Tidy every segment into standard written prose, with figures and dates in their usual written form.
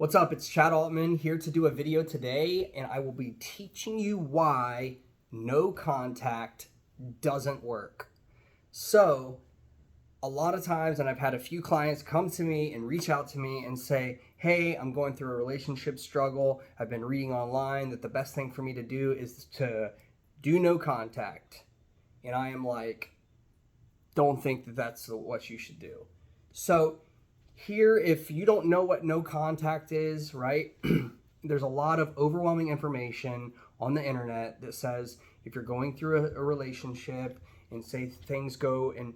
What's up? It's Chad Altman here to do a video today, and I will be teaching you why no contact doesn't work. So, a lot of times, and I've had a few clients come to me and reach out to me and say, hey, I'm going through a relationship struggle. I've been reading online that the best thing for me to do is to do no contact. And I am like, don't think that that's what you should do. So, here, if you don't know what no contact is, right, there's a lot of overwhelming information on the internet that says if you're going through a relationship and say things go and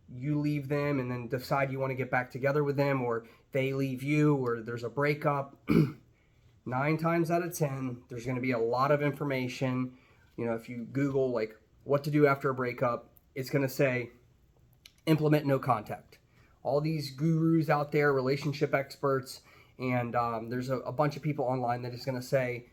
you leave them and then decide you want to get back together with them, or they leave you, or there's a breakup, 9 times out of 10, there's going to be a lot of information. You know, if you Google like what to do after a breakup, it's going to say implement no contact. All these gurus out there, relationship experts, and there's a bunch of people online that is going to say,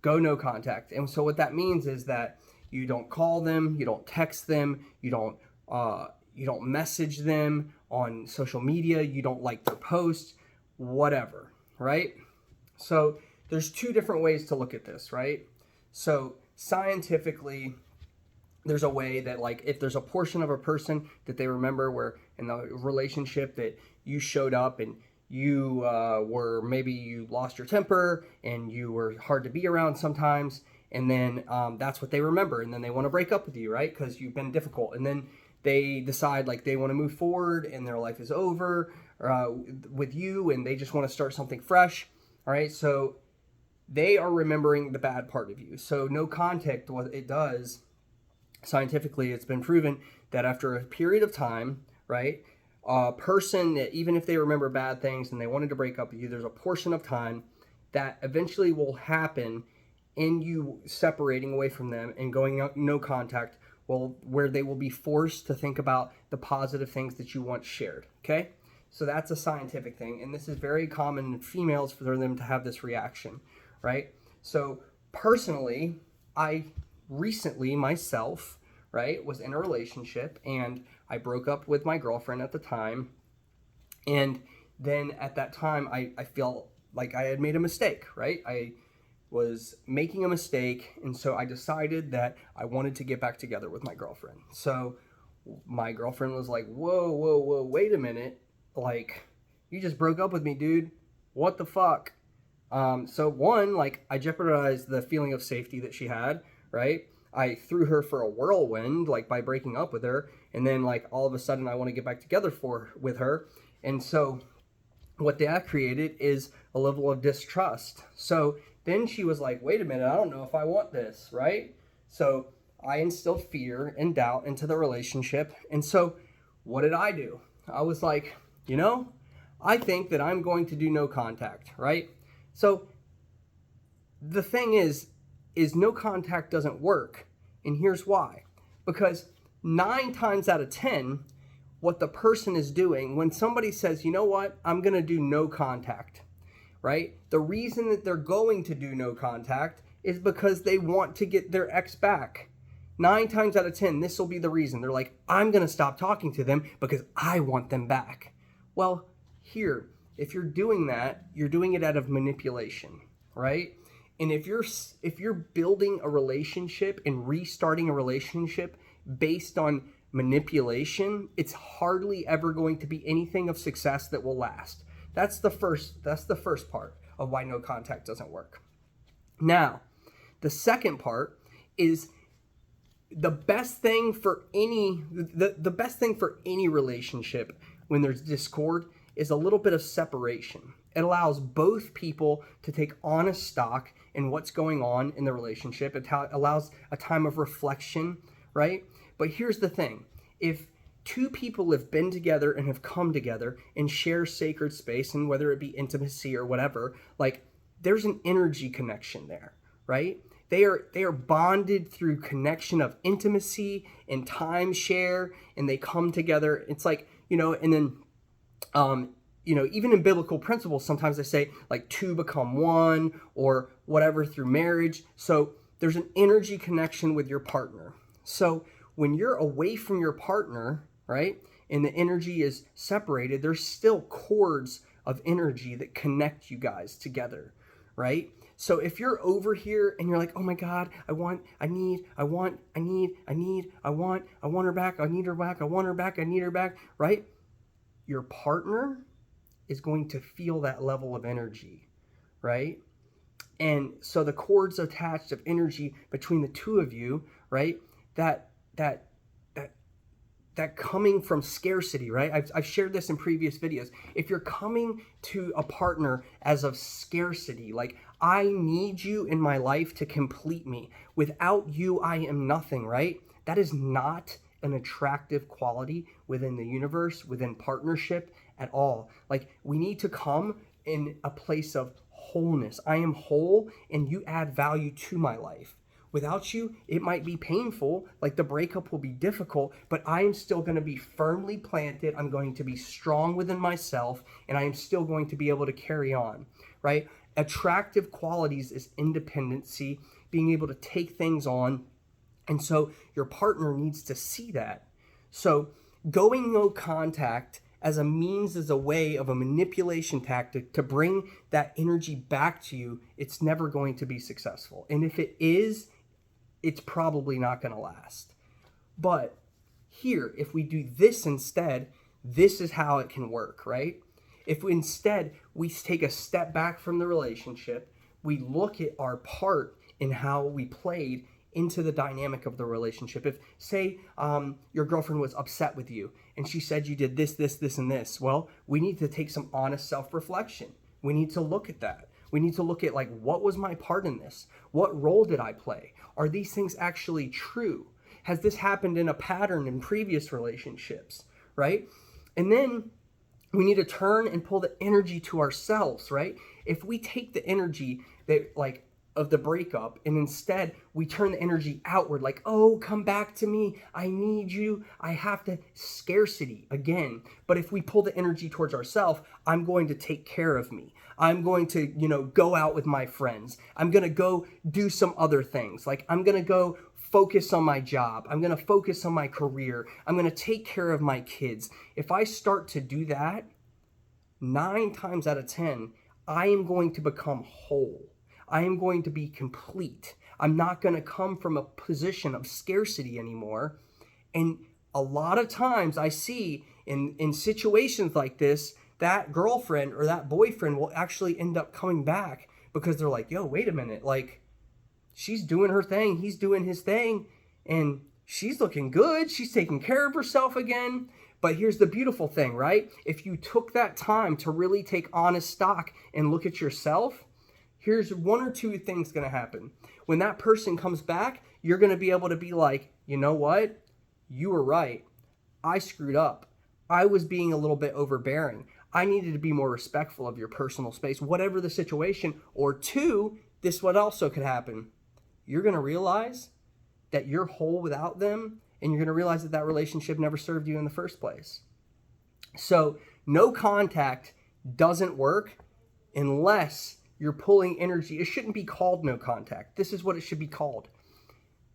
go no contact. And so what that means is that you don't call them, you don't text them, you don't message them on social media, you don't like their posts, whatever, right? So there's 2 different ways to look at this, right? So scientifically, there's a way that, like, if there's a portion of a person that they remember where in the relationship that you showed up and you were, maybe you lost your temper and you were hard to be around sometimes, and then that's what they remember, and then they want to break up with you, right? Because you've been difficult, and then they decide like they want to move forward and their life is over with you, and they just want to start something fresh, all right? So they are remembering the bad part of you. So no contact, what it does, scientifically, it's been proven that after a period of time, right, a person that even if they remember bad things and they wanted to break up with you, there's a portion of time that eventually will happen in you separating away from them and going no contact, well, where they will be forced to think about the positive things that you once shared, okay? So that's a scientific thing, and this is very common in females for them to have this reaction, right? So personally, I recently myself, right, was in a relationship, and I broke up with my girlfriend at the time, and then at that time I felt like I had made a mistake, right? I was making a mistake, and so I decided that I wanted to get back together with my girlfriend. So my girlfriend was like, whoa, wait a minute, like, you just broke up with me, dude, what the fuck? So one, like, I jeopardized the feeling of safety that she had, right? I threw her for a whirlwind, like, by breaking up with her, and then, like, all of a sudden I want to get back together with her, and so what that created is a level of distrust. So then she was like, wait a minute, I don't know if I want this, right? So I instilled fear and doubt into the relationship, and so what did I do? I was like, you know, I think that I'm going to do no contact, right? So the thing is no contact doesn't work, and here's why. Because 9 times out of 10, what the person is doing when somebody says, you know what, I'm going to do no contact, right? The reason that they're going to do no contact is because they want to get their ex back. 9 times out of 10, this will be the reason. They're like, I'm going to stop talking to them because I want them back. Well, here, if you're doing that, you're doing it out of manipulation, right? And if you're building a relationship and restarting a relationship based on manipulation, it's hardly ever going to be anything of success that will last. That's the first part of why no contact doesn't work. Now, the second part is the best thing for any relationship when there's discord is a little bit of separation. It allows both people to take honest stock in what's going on in the relationship. It allows a time of reflection, right? But here's the thing. If 2 people have been together and have come together and share sacred space, and whether it be intimacy or whatever, like, there's an energy connection there, right? They are bonded through connection of intimacy and time share, and they come together. It's like, you know, and then even in biblical principles, sometimes they say like 2 become 1 or whatever through marriage. So there's an energy connection with your partner. So when you're away from your partner, right, and the energy is separated, there's still cords of energy that connect you guys together, right? So if you're over here and you're like, oh my God, I want her back, I need her back, I want her back, I need her back, right? Your partner is going to feel that level of energy, right? And so the cords attached of energy between the two of you, right? That coming from scarcity, right? I've shared this in previous videos. If you're coming to a partner as of scarcity, like, I need you in my life to complete me. Without you, I am nothing, right? That is not an attractive quality within the universe, within partnership at all. Like, we need to come in a place of wholeness. I am whole and you add value to my life. Without you, it might be painful, like the breakup will be difficult, but I am still going to be firmly planted. I'm going to be strong within myself, and I am still going to be able to carry on, right? Attractive qualities is independency, being able to take things on, and so your partner needs to see that. So going no contact as a means, as a way of a manipulation tactic to bring that energy back to you, it's never going to be successful. And if it is, it's probably not going to last. But here, if we do this instead, this is how it can work, right? If instead we take a step back from the relationship, we look at our part in how we played into the dynamic of the relationship. If, say, your girlfriend was upset with you and she said you did this, and this, well, we need to take some honest self-reflection. We need to look at that. We need to look at, like, what was my part in this? What role did I play? Are these things actually true? Has this happened in a pattern in previous relationships, right? And then we need to turn and pull the energy to ourselves, right? If we take the energy that, like, of the breakup, and instead we turn the energy outward, like, oh, come back to me, I need you, I have to, scarcity again. But if we pull the energy towards ourselves, I'm going to take care of me, I'm going to, go out with my friends, I'm going to go do some other things, like, I'm going to go focus on my job, I'm going to focus on my career, I'm going to take care of my kids. If I start to do that, 9 times out of 10, I am going to become whole. I am going to be complete. I'm not going to come from a position of scarcity anymore. And a lot of times I see in situations like this, that girlfriend or that boyfriend will actually end up coming back because they're like, yo, wait a minute. Like, she's doing her thing, he's doing his thing, and she's looking good. She's taking care of herself again. But here's the beautiful thing, right? If you took that time to really take honest stock and look at yourself, here's 1 or 2 things going to happen. When that person comes back, you're going to be able to be like, you know what? You were right. I screwed up. I was being a little bit overbearing. I needed to be more respectful of your personal space, whatever the situation. Or 2, this what also could happen. You're going to realize that you're whole without them, and you're going to realize that that relationship never served you in the first place. So no contact doesn't work unless you're pulling energy. It shouldn't be called no contact. This is what it should be called.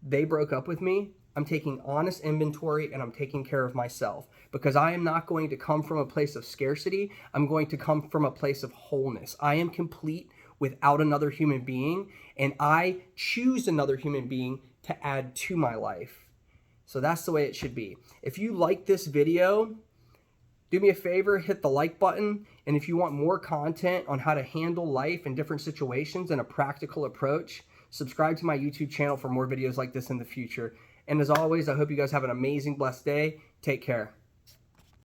They broke up with me. I'm taking honest inventory and I'm taking care of myself, because I am not going to come from a place of scarcity. I'm going to come from a place of wholeness. I am complete without another human being, and I choose another human being to add to my life. So that's the way it should be. If you like this video, do me a favor, hit the like button. And if you want more content on how to handle life in different situations and a practical approach, subscribe to my YouTube channel for more videos like this in the future. And as always, I hope you guys have an amazing, blessed day. Take care.